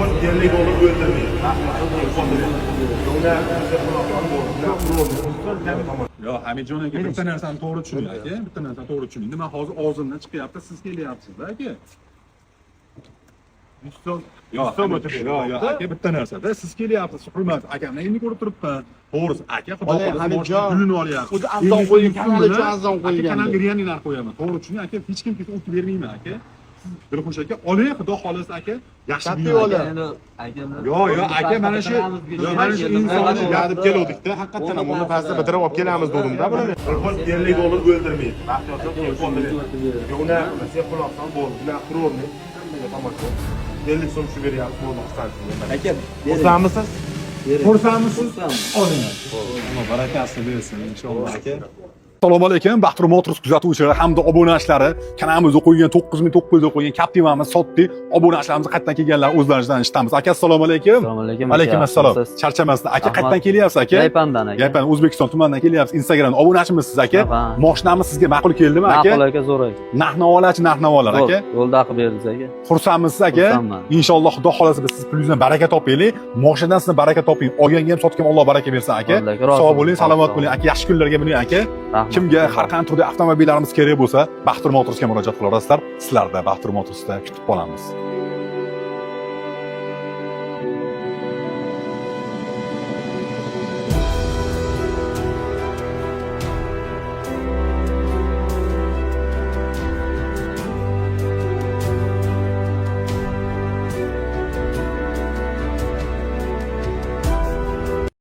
50 dolar o'ldirmaydi. Yo, Hamidjon aka bitta narsani to'g'ri tushuning aka, bitta narsani to'g'ri tushuning. Nima hozir og'zimdan chiqyapti, siz kelyapsiz aka. 100 so'm, Yo, 100 so'm o'tib yo, aka bitta narsada siz kelyapsiz, hurmat. Akamni endi ko'rib turibman. To'g'risi, aka xudo Ola, xohlasa Hamidjon, boshqa gulini olyapsiz. o'zi arzon qo'ygan, kanal uchun arzon Aka qo'ygan. kanalga realni narx qo'yaman. To'g'ri tushuning aka, hech kim kelsa o'tib bermayman aka. Dilxush aka, oling xudo xohlasa aka, yaxshi Katta buyuring. yo'li. Yo, aka mana shu insonni yadib keluvdik-da, haqiqatan ham uni pastda bitirib olib kelamiz dedim-da buni. 50 dolar o'ldirmaydi. Baxtiyorjon kelib qoldi. Uni sen pul olsan bo'ldi. Bular turolmay. Tomosha. 50 so'm shu beryapsiz, bo'ldi xursandsiz. Aka, Xursandmisiz? Xursandmisiz? Oling. Alloh barakasini bersin inshaalloh aka. Assalomu alaykum, Baxtur Motors kuzatuvchilari hamda obunachilari. Kanalimizga qo'ygan 9900 ga qo'ygan Captiva'miz sotdik. Obunachilarimiz qayerdan kelganlar o'zlaringizdan eshitamiz. Aka, assalomu alaykum. Assalomu alaykum. Alaykum assalom. Charchamasdan. Aka, qayerdan kelyapsiz aka? Yaypandan aka. Yaypan, O'zbekiston tumanidan kelyapsiz. Instagramda obunachimisiz aka. Aha. Mashinamiz sizga ma'qul keldimi aka? Ma'qul aka, zo'r aka. Narx-navolar aka. Yo'lda qilib berdik aka. Xursandmisiz aka? Xursandman. Inshaalloh Xudo xolasa biz siz pulingizdan baraka topaylik. Mashinadan sizni baraka toping. Olganga ham sotganga Alloh baraka bersin aka. Sog' bo'ling, salomat bo'ling aka. Yaxshi kunlarga mining aka. Kimga har qanday turda avtomobillarimiz kerak bo'lsa, Baxtur Motorsga murojaat qilaverasizlar. Sizlarda Baxtur Motorsda kutib qolamiz.